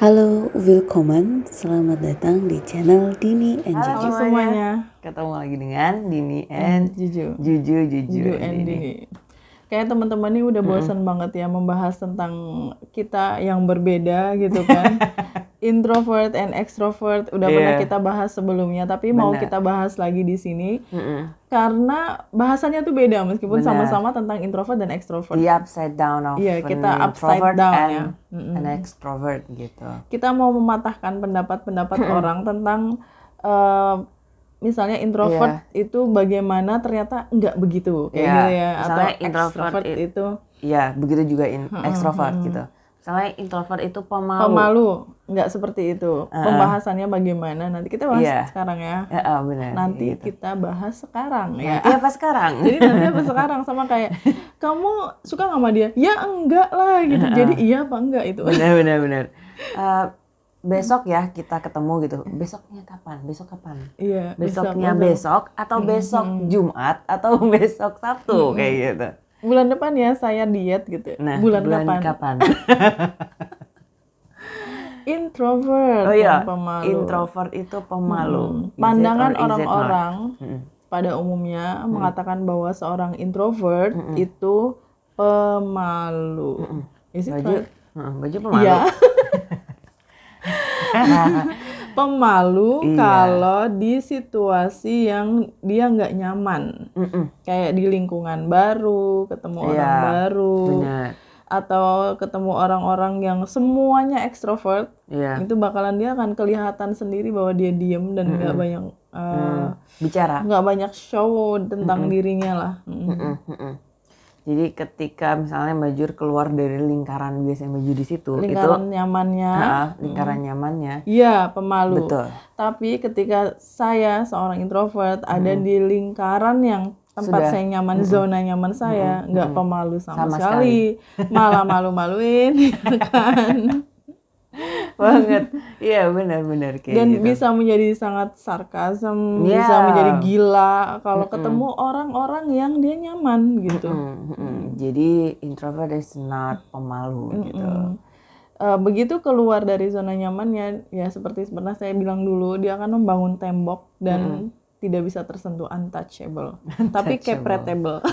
Halo, willkommen. Selamat datang di channel Dini and Halo Juju. semuanya, ketemu lagi dengan Dini and Juju Juju and Dini. Kayak teman-teman ini udah bosan banget ya membahas tentang kita yang berbeda gitu kan. Introvert and extrovert udah pernah kita bahas sebelumnya, tapi mau kita bahas lagi di sini karena bahasannya tuh beda meskipun sama-sama tentang introvert dan extrovert. The upside down of kita upside down ya. An extrovert gitu. Kita mau mematahkan pendapat-pendapat orang tentang misalnya introvert itu bagaimana ternyata enggak begitu kayak gitu ya, atau introvert itu begitu juga extrovert gitu. Misalnya introvert itu pemalu, enggak seperti itu. Pembahasannya bagaimana nanti kita bahas sekarang ya. Benar. Nanti kita bahas sekarang ya. Iya, apa sekarang? Jadi nanti apa sekarang, sama kayak kamu suka nggak sama dia? Ya enggak lah gitu. Jadi iya apa enggak itu. Benar. Besok ya kita ketemu gitu. Besoknya kapan? Besok kapan? Iya. Besoknya besok atau besok Jumat atau besok Sabtu kayak gitu. Bulan depan ya saya diet gitu. Nah, bulan kapan? Introvert. Oh iya, pemalu. introvert itu pemalu. Pandangan orang-orang pada umumnya mengatakan bahwa seorang introvert itu pemalu. Baju pemalu. Iya. Pemalu kalau di situasi yang dia nggak nyaman, kayak di lingkungan baru, ketemu orang baru, atau ketemu orang-orang yang semuanya ekstrovert, itu bakalan dia akan kelihatan sendiri bahwa dia diem dan nggak banyak bicara, nggak banyak show tentang dirinya lah. Jadi ketika misalnya Bajur keluar dari lingkaran biasanya Bajur di situ, lingkaran nyamannya, lingkaran nyamannya, iya pemalu. Betul. Tapi ketika saya seorang introvert ada di lingkaran yang tempat saya nyaman, zona nyaman saya, nggak pemalu sama sekali, malah malu-maluin, kan? Banget, iya benar-benar kayak dan gitu. Bisa menjadi sangat sarkasm, bisa menjadi gila kalau ketemu orang-orang yang dia nyaman gitu. Jadi introvert is not pemalu gitu. Begitu keluar dari zona nyamannya, ya seperti pernah saya bilang dulu, dia akan membangun tembok dan tidak bisa tersentuh, untouchable. Tapi kepretable.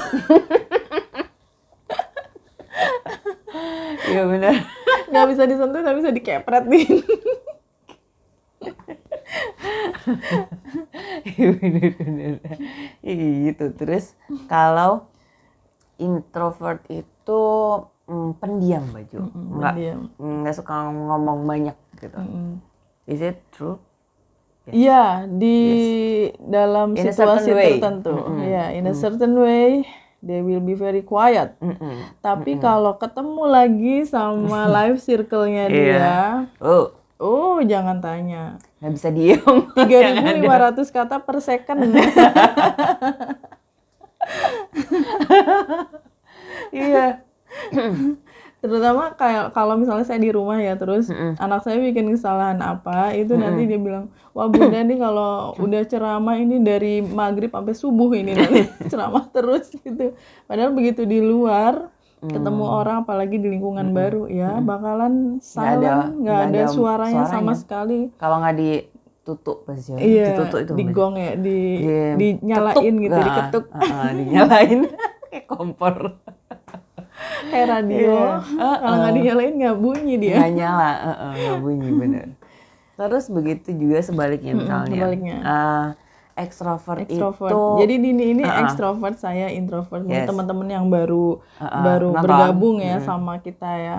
Iya benar. Nggak bisa disentuh tapi bisa dikepret nih. Bener-bener. Gitu. Terus kalau introvert itu pendiam Baju, nggak suka ngomong banyak gitu. Is it true? Iya, di dalam situasi tertentu. Ya, in a certain way. They will be very quiet. Tapi kalau ketemu lagi sama life circle-nya dia, jangan tanya. Nggak bisa diem. 3.500 kata per second. Iya. Terutama kayak kalau misalnya saya di rumah ya, terus anak saya bikin kesalahan apa, itu nanti dia bilang, wah bunda nih kalau udah ceramah ini dari maghrib sampai subuh ini nanti ceramah terus gitu. Padahal begitu di luar ketemu orang, apalagi di lingkungan baru ya, bakalan silent, nggak ada suaranya sama sekali. Kalau nggak ditutup pasti. Iya, ditutup itu digong ya, dinyalain gitu, diketuk. Dinyalain kayak kompor. Kayak radio, kalau nggak dinyalain nggak bunyi dia. Nggak nyala, nggak bunyi bener. Terus begitu juga sebaliknya misalnya. Extrovert itu. Jadi Dini ini extrovert, saya introvert. Teman-teman yang baru bergabung ya sama kita ya.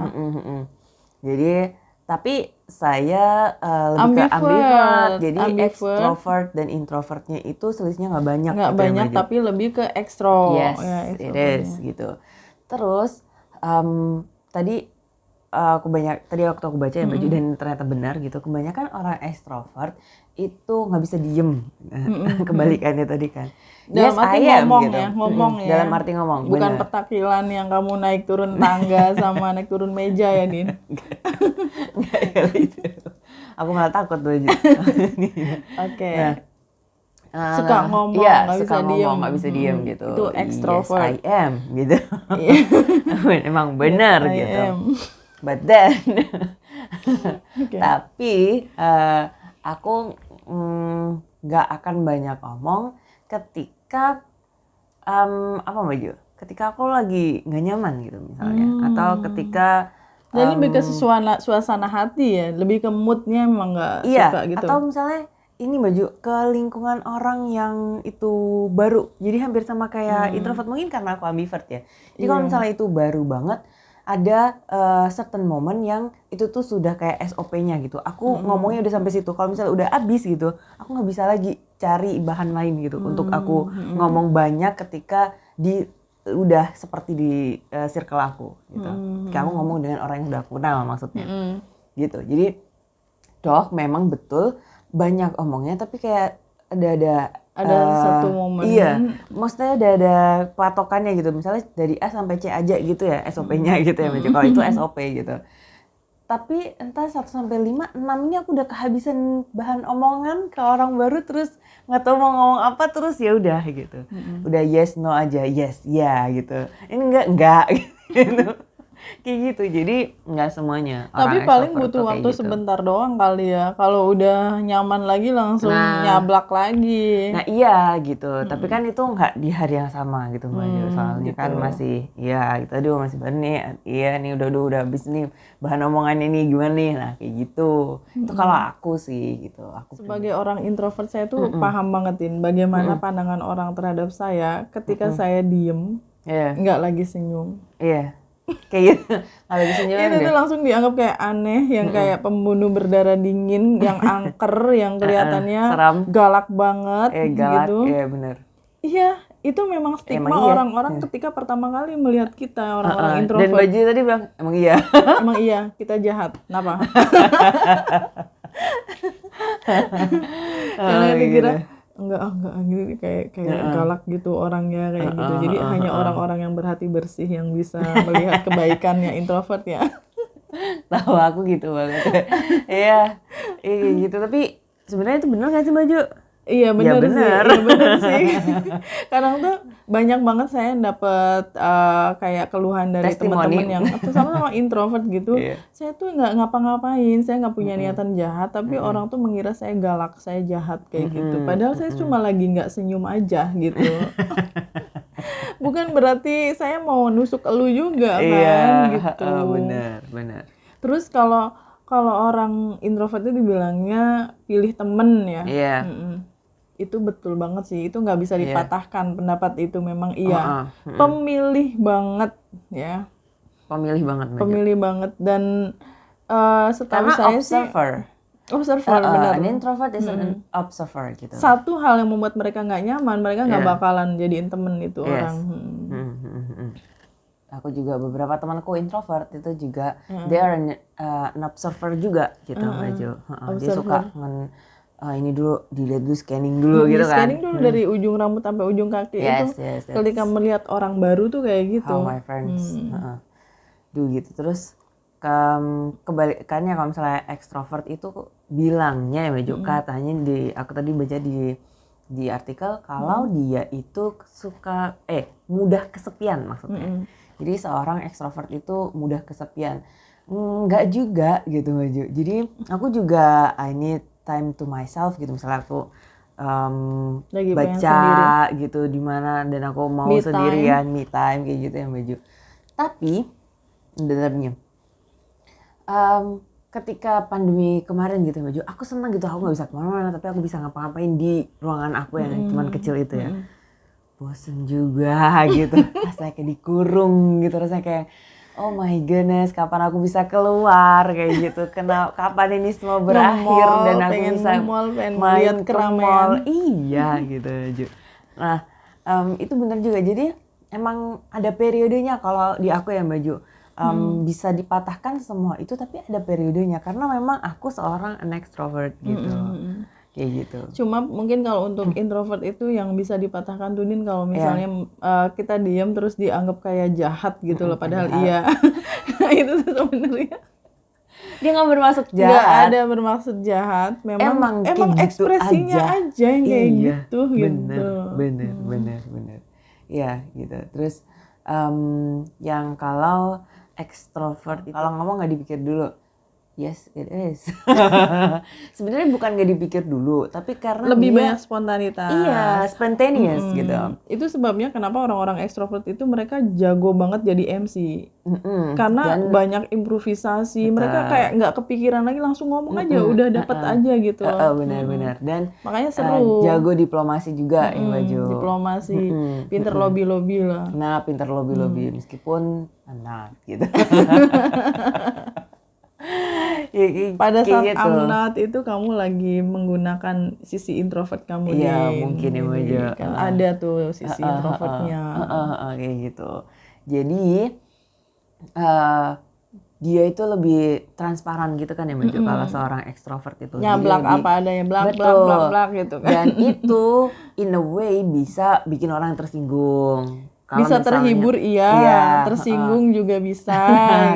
Jadi tapi saya lebih ke ambivert. Jadi extrovert dan introvertnya itu selisihnya nggak banyak. Nggak banyak tapi lebih ke ekstro. Yes, it is gitu. Terus tadi waktu aku baca ya Baju, dan ternyata benar gitu, kebanyakan orang ekstrovert itu nggak bisa diem. Kebalikannya tadi kan. Dalam arti ngomong ya. Dalam arti ngomong. Bukan petakilan yang kamu naik turun tangga sama naik turun meja ya Din. Nggak ya gitu. Aku malah takut Baju. Oke. Suka ngomong, nggak bisa diem gitu. Itu extrovert. Yes, I am gitu. Emang benar yes, gitu. But then Oke. Tapi aku nggak akan banyak ngomong ketika apa Mbak Jo? Ketika aku lagi nggak nyaman gitu misalnya, atau ketika Dan lebih ke suasana hati ya, lebih ke moodnya emang nggak iya, suka gitu. atau misalnya ini baju ke lingkungan orang yang itu baru. Jadi hampir sama kayak introvert, mungkin karena aku ambivert ya. Jadi kalau Iya. misalnya itu baru banget, ada certain moment yang itu tuh sudah kayak SOP-nya gitu. Aku ngomongnya udah sampai situ. Kalau misalnya udah habis gitu, aku nggak bisa lagi cari bahan lain gitu untuk aku ngomong banyak ketika udah seperti di circle aku gitu. Kayak aku ngomong dengan orang yang udah aku kenal maksudnya. Gitu. Jadi memang betul banyak omongnya, tapi kayak ada satu momen. Iya, maksudnya ada patokannya gitu. Misalnya dari A sampai C aja gitu ya SOP-nya gitu ya. Kalau itu SOP gitu. Tapi entah 1 sampai 5, 6 ini aku udah kehabisan bahan omongan ke orang baru, terus nggak tahu mau ngomong apa, terus ya udah gitu. Udah yes no aja, yes ya gitu. Ini enggak gitu. Kayak gitu. Jadi nggak semuanya Tapi orang paling extrovert butuh tuh kayak waktu gitu. sebentar doang kali ya. Kalau udah nyaman lagi langsung nyablak lagi. Nah iya gitu, tapi kan itu nggak di hari yang sama gitu Mbak Jo. Soalnya gitu. kan masih, ya gitu aduh masih baru nih, iya nih udah habis nih bahan omongan ini gimana nih, nah kayak gitu. Itu kalau aku sih gitu. Aku Sebagai orang introvert saya tuh paham bangetin bagaimana pandangan orang terhadap saya ketika saya diem, Iya, nggak lagi senyum. iya, kayak gitu. Nggak lagi senyuman Itu deh. tuh langsung dianggap kayak aneh, yang kayak pembunuh berdarah dingin, yang angker, yang kelihatannya Seram. galak banget Galak, gitu. iya bener. Iya, itu memang stigma Emang iya. orang-orang ketika pertama kali melihat kita, orang-orang Dan introvert. Baju tadi bilang emang iya. Emang iya, kita jahat. Kenapa? Karena dikira enggak gitu, kayak galak gitu orangnya kayak gitu. Jadi hanya orang-orang yang berhati bersih yang bisa melihat kebaikannya introvert ya. Tahu aku gitu banget. Iya, gitu. Tapi sebenarnya itu bener nggak sih Baju? Iya bener sih, bener. iya bener sih. Kadang tuh banyak banget saya dapet kayak keluhan dari Testimoni. teman-teman yang sama-sama introvert gitu. Iya. Saya tuh nggak ngapa-ngapain, saya nggak punya niatan jahat, tapi orang tuh mengira saya galak, saya jahat kayak gitu. Padahal saya cuma lagi nggak senyum aja gitu. Bukan berarti saya mau nusuk elu juga kan gitu. Bener. Terus kalau orang introvert itu dibilangnya pilih temen ya. Iya. Itu betul banget sih, itu nggak bisa dipatahkan pendapat itu, memang iya. Pemilih banget ya. Pemilih banget Baju. Pemilih banget dan setahu Karena saya observer. sih observer benar. An introvert is an observer gitu. Satu hal yang membuat mereka nggak nyaman, mereka nggak bakalan jadiin temen itu orang. Aku juga beberapa temanku introvert itu juga they are an observer juga gitu Baju. Dia suka ini dulu dilihat dulu, scanning dulu gitu kan. Scanning dulu dari ujung rambut sampai ujung kaki itu. Yes, Ketika melihat orang baru tuh kayak gitu. How my friends do gitu. Terus kebalikannya kalau misalnya extrovert itu bilangnya ya Baju, katanya aku tadi baca di artikel kalau dia itu suka mudah kesepian maksudnya. Jadi seorang ekstrovert itu mudah kesepian. Enggak juga gitu Baju. Jadi aku juga I need time to myself gitu. Misalnya aku Lagi baca gitu di mana dan aku mau Me sendirian, me time kayak gitu ya Baju. Tapi dalamnya ketika pandemi kemarin gitu Baju, aku senang gitu, aku nggak bisa kemana-mana tapi aku bisa ngapa-ngapain di ruangan aku yang cuman kecil itu ya. Bosen juga gitu, rasanya kayak dikurung gitu, rasanya kayak oh my goodness kapan aku bisa keluar kayak gitu, kapan ini semua berakhir dan aku bisa main ke mall, iya gitu Ju. Nah itu benar juga, jadi emang ada periodenya kalau di aku ya Baju. Bisa dipatahkan semua itu tapi ada periodenya karena memang aku seorang an extrovert gitu. Kayak gitu. Cuma mungkin kalau untuk introvert itu yang bisa dipatahkan tuh Din, kalau misalnya kita diam terus dianggap kayak jahat gitu loh, padahal iya. Itu sebenarnya Dia nggak bermaksud jahat. Nggak ada bermaksud jahat, memang gitu ekspresinya aja yang kayak gitu. Bener. Ya gitu. Terus yang kalau ekstrovert kalau ngomong nggak dipikir dulu. Yes, it is. Sebenarnya bukan gak dipikir dulu, tapi karena Lebih dia banyak spontanitas. iya spontaneous gitu. Itu sebabnya kenapa orang-orang ekstrovert itu mereka jago banget jadi MC. Mm-mm. Karena Dan banyak improvisasi, mereka kayak nggak kepikiran lagi, langsung ngomong aja, udah dapet aja gitu loh. benar-benar dan Makanya seru. jago diplomasi juga ya Baju. Diplomasi, pinter lobby-lobby lah. Nah, pinter lobby-lobby meskipun anak gitu. Pada saat gitu. amnat itu kamu lagi menggunakan sisi introvert kamu, Iya, Din. mungkin ya, Jadi, Baju. kan ada tuh sisi introvertnya. Kayak gitu. Jadi dia itu lebih transparan gitu kan ya Baju, kalau seorang ekstrovert itu. Nyablak Jadi apa adanya, blak betul. blak gitu kan. Dan itu in a way bisa bikin orang tersinggung. Kalau Bisa misalnya- terhibur iya, tersinggung juga bisa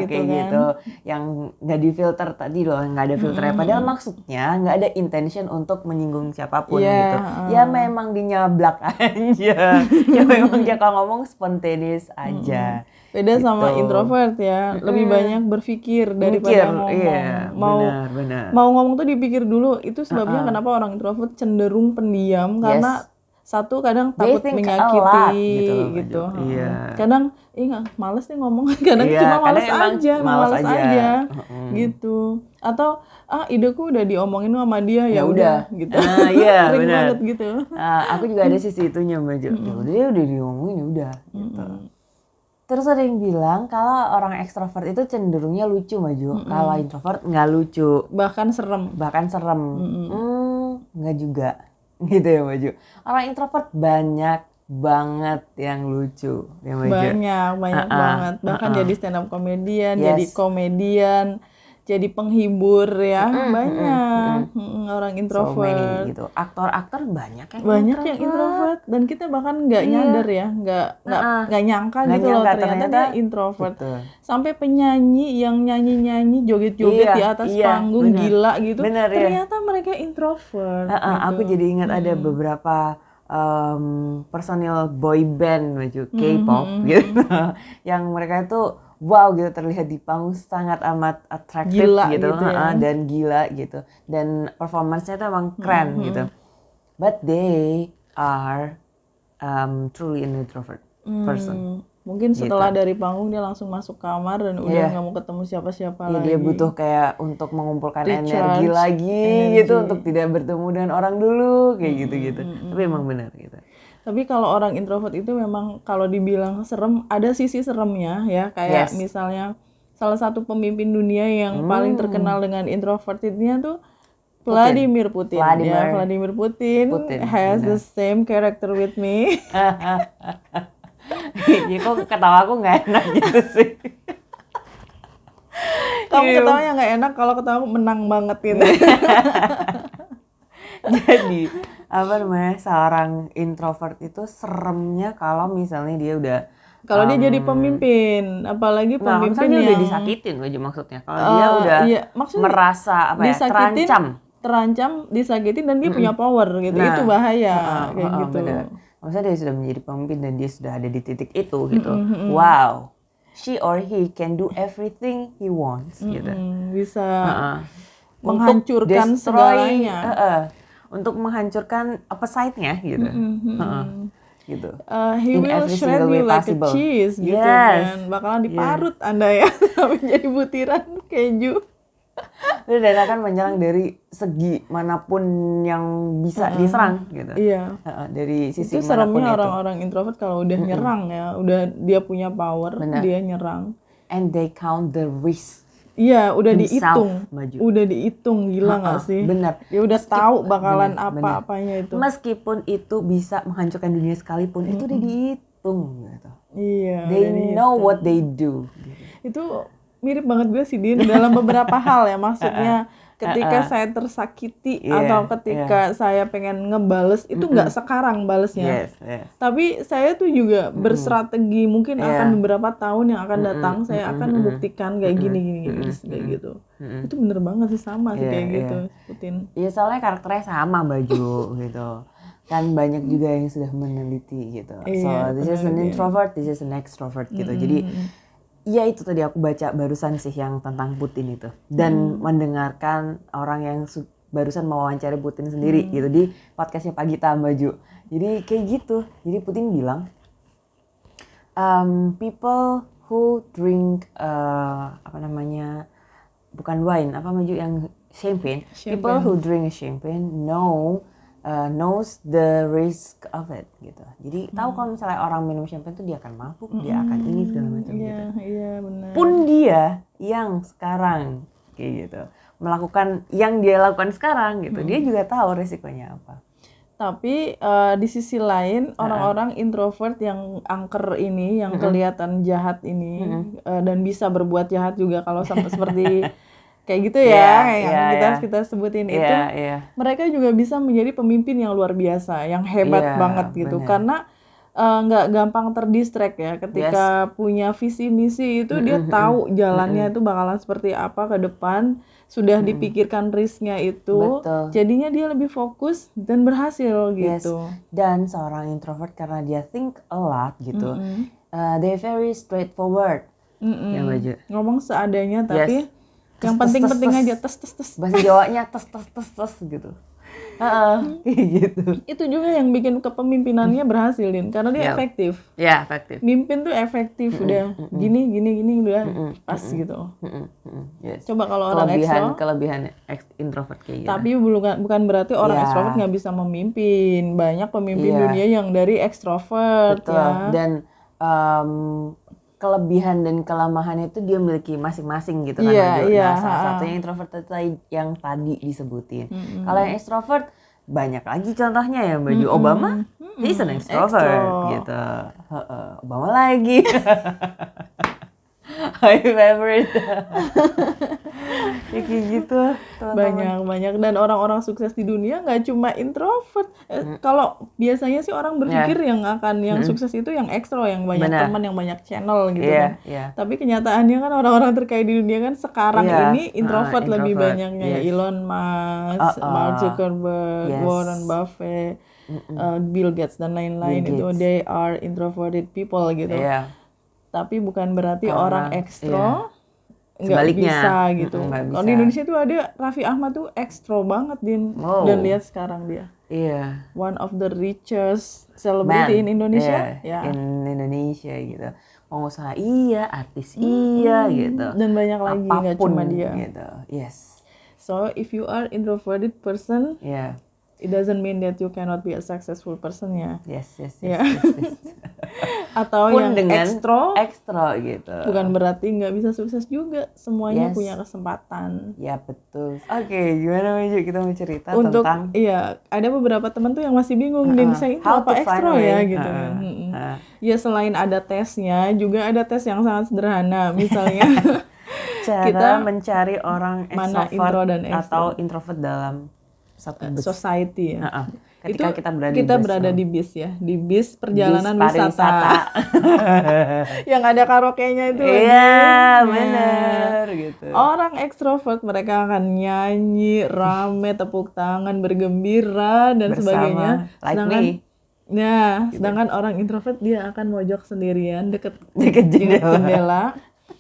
gitu kayak kan. gitu, yang nggak difilter tadi loh, nggak ada filternya. Padahal maksudnya nggak ada intention untuk menyinggung siapapun Iya, gitu. Ya memang dinyablak aja. Ya memang dia kalau ngomong spontaneous aja. Beda sama Gitu. introvert ya, lebih banyak berpikir daripada Mikir, ngomong. iya, benar. Mau ngomong tuh dipikir dulu. Itu sebabnya kenapa orang introvert cenderung pendiam, karena satu kadang They takut think a menyakiti lot gitu loh, gitu. Baju. Iya. Kadang males nih ngomong, kadang Iya, cuma males kadang emang aja, males males aja. aja gitu. Atau ideku udah diomongin sama dia, ya udah gitu. Iya, Sering benar. banget gitu. Aku juga ada sisi itunya Baju. Ya udah diomongin ya udah gitu. Terus ada yang bilang kalau orang ekstrovert itu cenderungnya lucu Baju. Kalau introvert nggak lucu, Bahkan serem. bahkan serem. Nggak juga. Gitu ya Baju. Orang introvert banyak banget yang lucu ya Baju. Banyak banget. Bahkan jadi stand up comedian, jadi komedian, jadi penghibur ya. Banyak orang So introvert. many gitu. Aktor-aktor banyak yang Banyak yang introvert dan kita bahkan nggak nyadar ya, nggak nyangka Nggak gitu loh, nyangka, ternyata ternyata dia introvert. betul. Sampai penyanyi yang nyanyi joget-joget di atas panggung bener. gila gitu, Bener, ya. ternyata mereka introvert. Aku jadi ingat ada beberapa personil boy band Baju K-pop gitu yang mereka itu wow gitu, terlihat di panggung sangat amat atraktif Gila gitu, gitu ya. dan gila gitu, dan performance-nya itu emang keren gitu, but they are truly an introvert person. Mungkin setelah dari panggung dia langsung masuk kamar dan udah nggak mau ketemu siapa-siapa Ya, lagi. dia butuh kayak untuk mengumpulkan Recharge energi lagi gitu, untuk tidak bertemu dengan orang dulu kayak gitu-gitu. Tapi emang benar gitu. Tapi kalau orang introvert itu memang kalau dibilang serem, ada sisi seremnya ya. Kayak misalnya salah satu pemimpin dunia yang paling terkenal dengan introvertednya tuh Vladimir Putin. Ya, Vladimir Putin has the same character with me. Ya kok ketawa aku nggak enak gitu sih. Kamu ketawanya nggak enak, kalau ketawa aku menang banget gitu. Jadi apa namanya, seorang introvert itu seremnya kalau misalnya dia udah kalau dia jadi pemimpin, apalagi pemimpin dia yang udah disakitin aja maksudnya. Kalau dia udah merasa terancam, disakitin dan dia punya power gitu. Itu bahaya kayak gitu. Bener. Maksudnya dia sudah menjadi pemimpin dan dia sudah ada di titik itu gitu. Wow, she or he can do everything he wants gitu. Bisa menghancurkan segalanya. Untuk menghancurkan appetite-nya gitu. Gitu. He will shred you like a cheese gitu kan. Bakalan diparut Anda ya sampai jadi butiran keju. Dan akan menyerang dari segi manapun yang bisa diserang gitu. Iya. Dari sisi itu manapun seremnya itu. orang-orang introvert kalau udah nyerang ya, udah dia punya power, dia nyerang. And they count the risk. Iya, udah himself, dihitung, gila nggak sih? Benar. Dia udah tahu bakalan apa-apanya itu. Meskipun itu bisa menghancurkan dunia sekalipun, itu udah dihitung gitu. Iya. They know what they do. Itu mirip banget gue sih Din dalam beberapa hal ya, maksudnya ketika saya tersakiti atau ketika saya pengen ngebales itu nggak sekarang balesnya, tapi saya tuh juga berstrategi, mungkin akan beberapa tahun yang akan datang saya akan membuktikan kayak gini kayak gitu. Itu bener banget sih, sama sih kayak gitu Putin. Iya, soalnya karakternya sama Baju gitu. Kan banyak juga yang sudah meneliti gitu. So this is an introvert, this is an extrovert gitu. Jadi ya itu tadi aku baca barusan sih yang tentang Putin itu. Dan mendengarkan orang yang barusan mewawancari Putin sendiri gitu di podcastnya Pagi Tambaju. Jadi kayak gitu. Jadi Putin bilang, people who drink bukan wine, yang champagne. People who drink champagne knows the risk of it gitu. Jadi tahu kalau misalnya orang minum champagne itu dia akan mabuk, dia akan ini segala macam gitu. Iya benar. Pun dia yang sekarang kayak gitu melakukan yang dia lakukan sekarang gitu, dia juga tahu risikonya apa. Tapi di sisi lain orang-orang introvert yang angker ini, yang kelihatan jahat ini dan bisa berbuat jahat juga kalau seperti kayak gitu ya, kayak yang kita sebutin itu, mereka juga bisa menjadi pemimpin yang luar biasa, yang hebat banget gitu, karena nggak gampang terdistract ya, ketika punya visi misi itu dia tahu jalannya itu bakalan seperti apa ke depan, sudah dipikirkan risknya itu, jadinya dia lebih fokus dan berhasil gitu. Dan seorang introvert karena dia think a lot gitu, they very straightforward, ya Baju. Ngomong seadanya tapi yang penting-penting aja tes. Bahasa Jawanya tes gitu. Gitu. Itu juga yang bikin kepemimpinannya berhasil, Din, karena dia efektif. Ya, efektif. Mimpin tuh efektif, udah gini udah pas gitu. Coba kalau orang kelebihan introvert kayak gitu. Tapi bukan berarti orang ekstrovert nggak bisa memimpin. Banyak pemimpin dunia yang dari ekstrovert. Ya. Dan kelebihan dan kelemahan itu dia miliki masing-masing gitu kan. Nah, salah satunya introvert yang tadi disebutin. Kalau yang extrovert banyak lagi contohnya ya, Baju. Obama, he's an extrovert gitu. Obama lagi. My favorite. Ya kayak gitu, teman-teman. Banyak dan orang-orang sukses di dunia nggak cuma introvert. Kalau biasanya sih orang berpikir yang sukses itu yang ekstro, yang banyak teman, yang banyak channel gitu kan. Tapi kenyataannya kan orang-orang terkaya di dunia kan sekarang ini introvert lebih banyaknya. Elon Musk, Mark Zuckerberg, Warren Buffett, Bill Gates dan lain-lain itu they are introverted people gitu. Tapi bukan berarti orang ekstro nggak bisa gitu. Kalau di Indonesia tuh ada Raffi Ahmad tuh ekstro banget, Din. Dan lihat sekarang dia. One of the richest celebrity in Indonesia. In Indonesia gitu. Pengusaha artis gitu. Dan banyak lagi, nggak cuma dia. Gitu. Yes. So if you are introverted person, it doesn't mean that you cannot be a successful person ya. Yes. Atau pun yang dengan ekstro gitu. Bukan berarti nggak bisa sukses juga. Semuanya punya kesempatan. Ya betul. Oke, gimana Maju kita mau cerita tentang? Ada beberapa teman tuh yang masih bingung, Din, saya itu apa ekstro ya gitu. Ya selain ada tesnya, juga ada tes yang sangat sederhana. Misalnya cara mencari orang mana extrovert intro dan atau introvert dalam satu society ya. Ketika itu kita berada di bis ya, di bis perjalanan wisata. Yang ada karaoke-nya itu. Benar gitu. Orang ekstrovert mereka akan nyanyi, rame, tepuk tangan, bergembira dan sebagainya. Sedangkan orang introvert dia akan mojok sendirian deket jendela,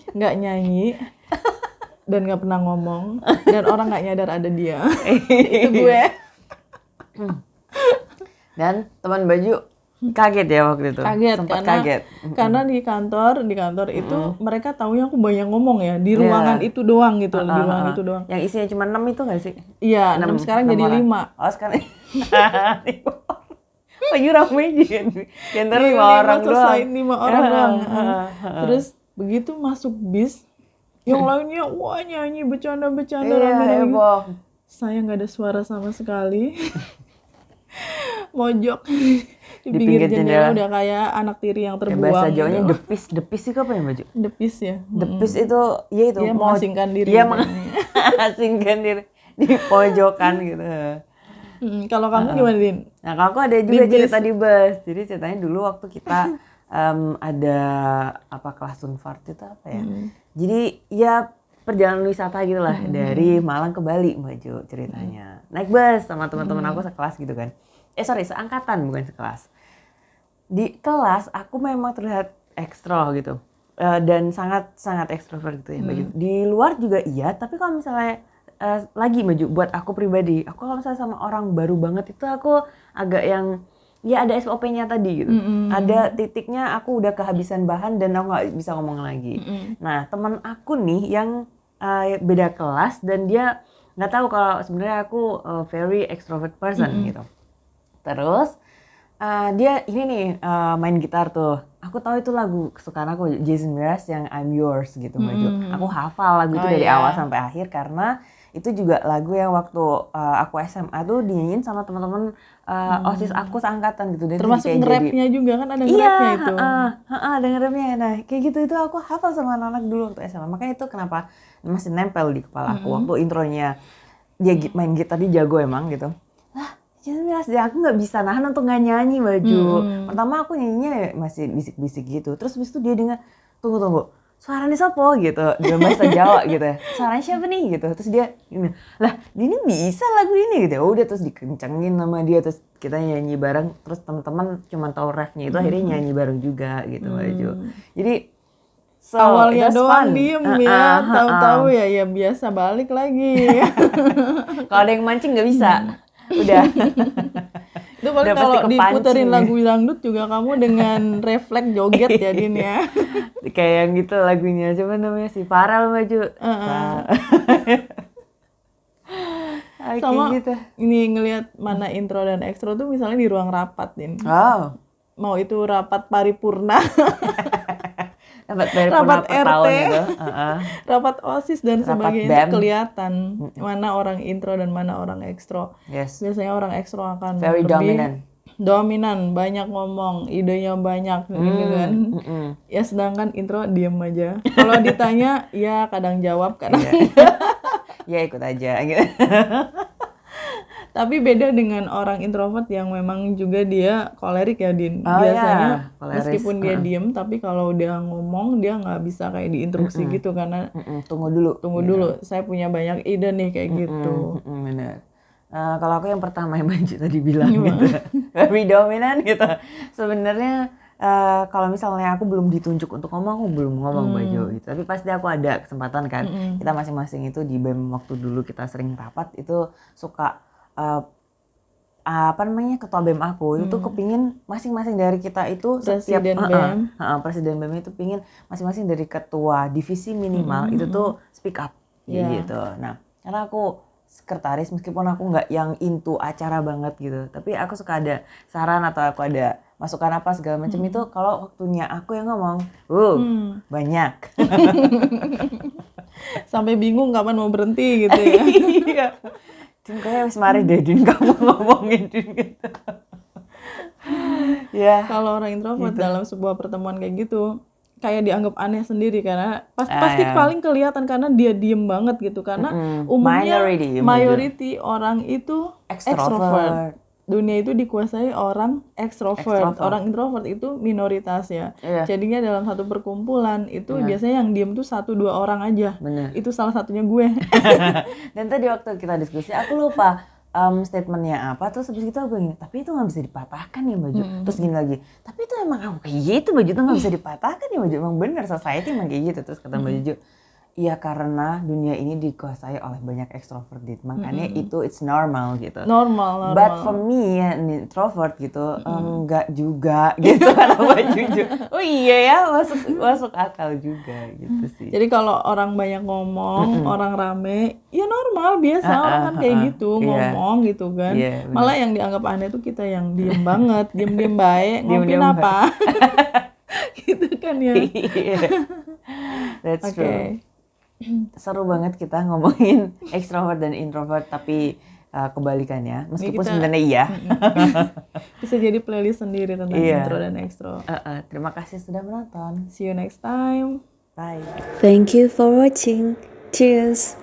nggak nyanyi dan nggak pernah ngomong dan orang nggak nyadar ada dia. Itu gue. Dan teman Baju kaget ya waktu itu. Sempat kaget. Karena di kantor itu mereka taunya aku banyak ngomong ya di ruangan itu doang gitu, di ruangan itu doang. Yang isinya cuma 6 itu nggak sih? Iya, 6 sekarang jadi 5. Oh, sekarang. Baju ramai di antara 5 orang doang. 5 orang doang. Terus begitu masuk bis, yang lainnya wah nyanyi, bercanda-bercanda rame-rame. Saya nggak ada suara sama sekali. Mojok di pinggir jendela udah kayak anak tiri yang terbuang. Bahasa Jawanya depis itu apa ya, Baju? Depis ya. Depis itu dia mengasingkan diri. Dia mengasingkan diri di pojokan gitu. Kalau kamu gimana, Din? Nah, kalau aku ada juga cerita di bus. Jadi ceritanya dulu waktu kita ada kelas Unfart itu apa ya? Jadi ya perjalanan wisata gitu lah, dari Malang ke Bali, Baju ceritanya. Naik bus sama teman-teman aku sekelas gitu kan. Seangkatan bukan sekelas. Di kelas aku memang terlihat ekstro gitu. dan sangat ekstrovert gitu ya Mbak Ju. Di luar juga iya, tapi kalau misalnya lagi Mbak Ju, buat aku pribadi, aku kalau misalnya sama orang baru banget itu aku agak yang ya ada SOP-nya tadi gitu. Ada titiknya aku udah kehabisan bahan dan aku nggak bisa ngomong lagi. Nah teman aku nih yang beda kelas dan dia nggak tahu kalau sebenarnya aku very extrovert person gitu. Terus dia ini nih main gitar tuh. Aku tahu itu lagu kesukaan aku, Jason Mraz yang I'm Yours gitu Mbak Jo. Aku hafal lagu itu dari awal sampai akhir karena itu juga lagu yang waktu aku SMA tuh dinyanyiin sama teman-teman OSIS aku seangkatan gitu. Dan termasuk kayak nge-rapnya juga kan, ada nge-rapnya itu. Ada nge-rapnya. Nah kayak gitu itu aku hafal sama anak-anak dulu waktu SMA. Makanya itu kenapa masih nempel di kepala aku. Waktu intronya dia main gitar, dia jago emang gitu. Jelas deh, aku nggak bisa nahan untuk nggak nyanyi baju. Pertama aku nyanyinya masih bisik-bisik gitu. Terus habis itu dia dengar, tunggu, suaranya siapa gitu, dalam bahasa Jawa gitu. Suaranya siapa nih gitu. Terus dia gini, lah ini bisa lagu ini gitu. Udah terus dikencengin sama dia, terus kita nyanyi bareng. Terus teman-teman cuma tahu refnya itu akhirnya nyanyi bareng juga gitu baju. Jadi awalnya doang diem ya, tahu-tahu ya biasa balik lagi. Kalau ada yang mancing nggak bisa. Udah. Itu paling kalau diputerin lagu dangdut juga kamu dengan refleks joget jadinya. Kayak yang gitu lagunya, coba namanya si Farel Baju. Sama gitu. Ini ngelihat mana intro dan ekstro tuh misalnya di ruang rapat ini. Mau itu rapat paripurna. Rapat RT, rapat OSIS dan sebagainya, itu kelihatan mana orang intro dan mana orang ekstro. Biasanya orang ekstro akan very lebih dominan, banyak ngomong, idenya banyak gitu kan. Ya sedangkan intro diem aja. Kalau ditanya ya kadang jawab, kadang ya ikut aja gitu. Tapi beda dengan orang introvert yang memang juga dia kolerik ya Din. Biasanya meskipun dia diem, tapi kalau dia ngomong dia nggak bisa kayak diinstruksi gitu karena tunggu dulu. Saya punya banyak ide nih kayak gitu. Benar. Kalau aku yang pertama yang Banji tadi bilang gitu, very dominant gitu. Sebenarnya kalau misalnya aku belum ditunjuk untuk ngomong, aku belum ngomong Baju gitu. Tapi pasti aku ada kesempatan kan. Kita masing-masing itu di BEM waktu dulu kita sering rapat itu suka ketua BEM aku itu kepingin masing-masing dari kita itu presiden BEM itu pingin masing-masing dari ketua divisi minimal itu tuh speak up gitu. Nah karena aku sekretaris meskipun aku nggak yang into acara banget gitu, tapi aku suka ada saran atau aku ada masukan apa segala macam itu kalau waktunya aku yang ngomong banyak. Sampai bingung kapan mau berhenti gitu ya. Din kayak wis mari deh Din kamu ngomongin Din gitu. Kalau orang introvert gitu. Dalam sebuah pertemuan kayak gitu kayak dianggap aneh sendiri karena pasti paling kelihatan karena dia diem banget gitu karena umumnya majority orang itu extrovert. Dunia itu dikuasai orang extrovert. Orang introvert itu minoritas ya. Jadinya dalam satu perkumpulan itu biasanya yang diem tuh 1-2 orang aja. Itu salah satunya gue. Dan tadi waktu kita diskusi aku lupa statementnya apa, terus habis itu aku gini, tapi itu nggak bisa dipatahkan ya Baju. Terus gini lagi, tapi itu emang aku kayak gitu Baju, itu nggak bisa dipatahkan ya Baju, emang bener society emang kayak gitu. Terus kata Baju, iya karena dunia ini dikuasai oleh banyak ekstrovert gitu, makanya itu it's normal gitu. Normal. But for me ya introvert gitu, enggak juga gitu kata Baju. Oh iya ya, masuk akal juga gitu sih. Jadi kalau orang banyak ngomong, orang rame, ya normal biasa orang kan kayak gitu ngomong gitu kan. Malah yang dianggap aneh tuh kita yang diem banget, diem baik, ngomongin apa, gitu kan ya. That's true. Seru banget kita ngomongin extrovert dan introvert tapi kebalikannya meskipun sebenarnya iya. Bisa jadi playlist sendiri tentang intro dan extro. Terima kasih sudah menonton. See you next time. Bye. Thank you for watching. Cheers.